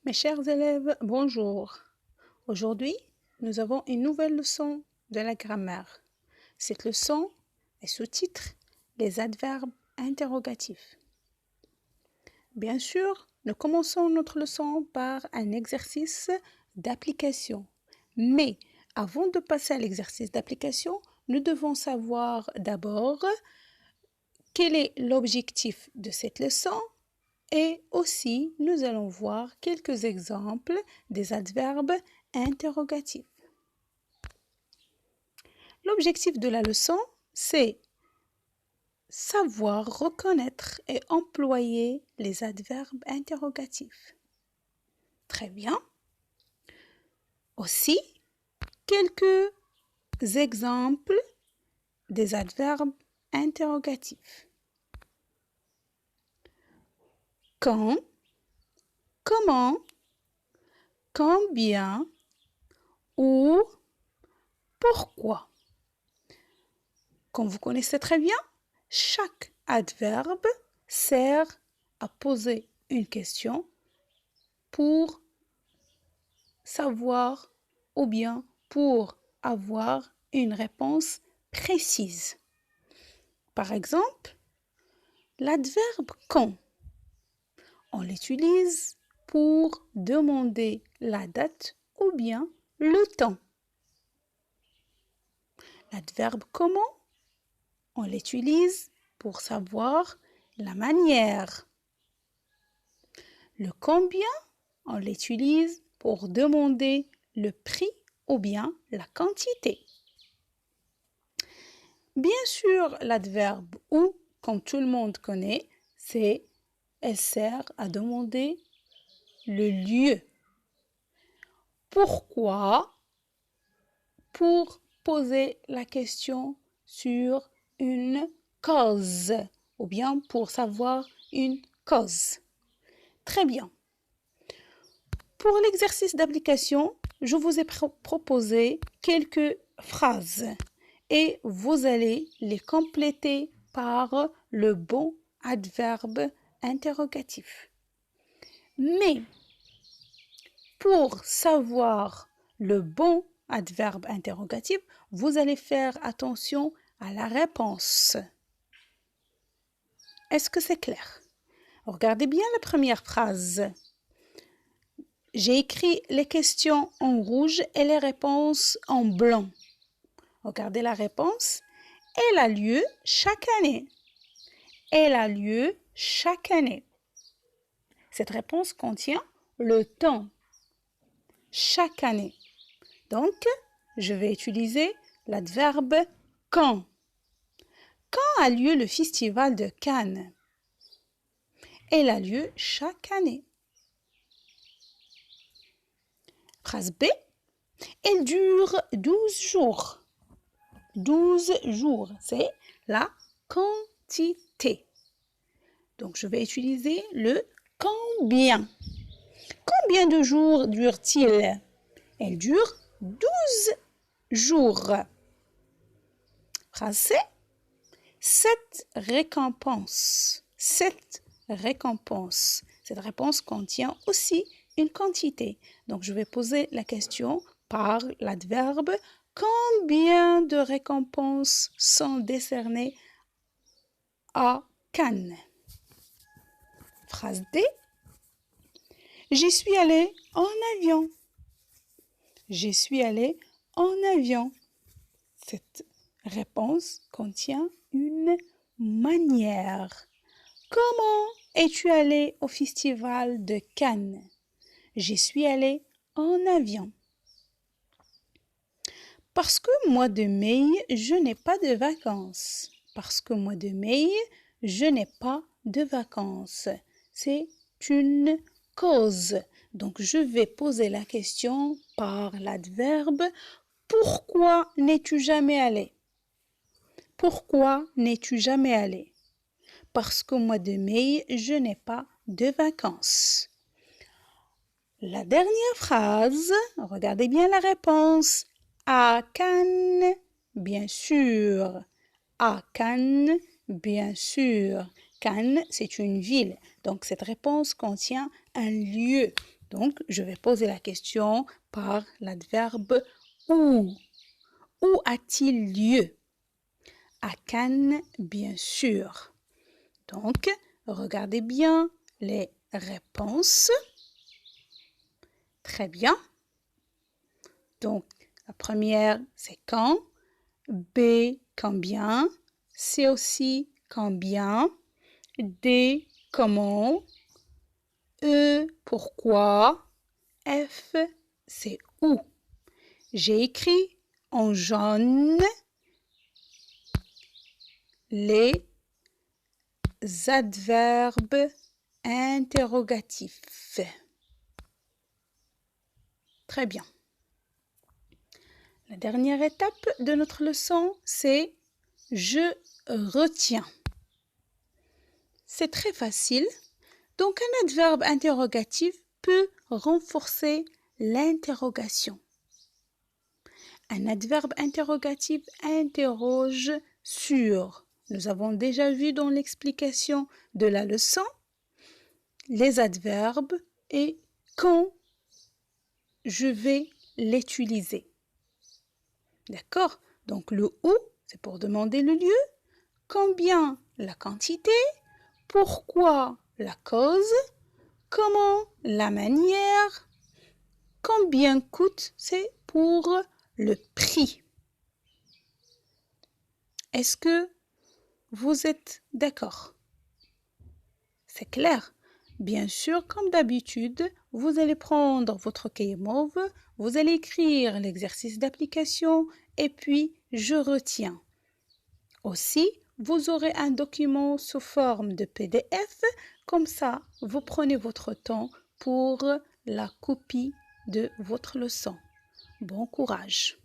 Mes chers élèves, bonjour. Aujourd'hui, nous avons une nouvelle leçon de la grammaire. Cette leçon est sous-titre Les adverbes interrogatifs. Bien sûr, nous commençons notre leçon par un exercice d'application. Mais avant de passer à l'exercice d'application, nous devons savoir d'abord quel est l'objectif de cette leçon. Et aussi, nous allons voir quelques exemples des adverbes interrogatifs. L'objectif de la leçon, c'est savoir reconnaître et employer les adverbes interrogatifs. Très bien. Aussi, quelques exemples des adverbes interrogatifs. Quand, comment, combien, où, pourquoi. Comme vous connaissez très bien, chaque adverbe sert à poser une question pour savoir ou bien pour avoir une réponse précise. Par exemple, l'adverbe quand, on l'utilise pour demander la date ou bien le temps. L'adverbe comment, on l'utilise pour savoir la manière. Le combien, on l'utilise pour demander le prix ou bien la quantité. Bien sûr, l'adverbe où, comme tout le monde connaît, elle sert à demander le lieu. Pourquoi? Pour poser la question sur une cause ou bien pour savoir une cause. Très bien. Pour l'exercice d'application, je vous ai proposé quelques phrases et vous allez les compléter par le bon adverbe interrogatif. Mais pour savoir le bon adverbe interrogatif, vous allez faire attention à la réponse. Est-ce que c'est clair? Regardez bien la première phrase. J'ai écrit les questions en rouge et les réponses en blanc. Regardez la réponse. Elle a lieu chaque année. Elle a lieu chaque année. Cette réponse contient le temps. Chaque année. Donc, je vais utiliser l'adverbe quand. Quand a lieu le festival de Cannes? Elle a lieu chaque année. Phrase B. Elle dure 12 jours. 12 jours, c'est la quantité. Donc, je vais utiliser le combien. Combien de jours dure-t-il? Elle dure 12 jours. Phrase C. Cette récompense. Cette récompense. Cette réponse contient aussi une quantité. Donc, je vais poser la question par l'adverbe combien de récompenses sont décernées à Cannes? Phrase D. J'y suis allée en avion. J'y suis allée en avion. Cette réponse contient une manière. Comment es-tu allé au festival de Cannes? J'y suis allée en avion. Parce que mois de mai, je n'ai pas de vacances. Parce que mois de mai, je n'ai pas de vacances. C'est une cause. Donc, je vais poser la question par l'adverbe « Pourquoi n'es-tu jamais allé ?» Pourquoi n'es-tu jamais allé? Parce qu'au mois de mai, je n'ai pas de vacances. La dernière phrase, regardez bien la réponse. À Cannes, bien sûr. À Cannes, bien sûr. Cannes, c'est une ville. Donc, cette réponse contient un lieu. Donc, je vais poser la question par l'adverbe où. Où a-t-il lieu? À Cannes, bien sûr. Donc, regardez bien les réponses. Très bien. Donc, la première, c'est quand. B, combien. C aussi, combien. D, comment. E, pourquoi. F, c'est où. J'ai écrit en jaune les adverbes interrogatifs. Très bien. La dernière étape de notre leçon, c'est « je retiens ». C'est très facile. Donc, un adverbe interrogatif peut renforcer l'interrogation. Un adverbe interrogatif interroge sur. Nous avons déjà vu dans l'explication de la leçon les adverbes et quand je vais l'utiliser. D'accord? Donc, le où, c'est pour demander le lieu. Combien, la quantité. Pourquoi, la cause. Comment, la manière. Combien coûte, c'est pour le prix. Est-ce que vous êtes d'accord? C'est clair? Bien sûr, comme d'habitude, vous allez prendre votre cahier mauve, vous allez écrire l'exercice d'application et puis je retiens. Aussi, vous aurez un document sous forme de PDF, comme ça, vous prenez votre temps pour la copie de votre leçon. Bon courage!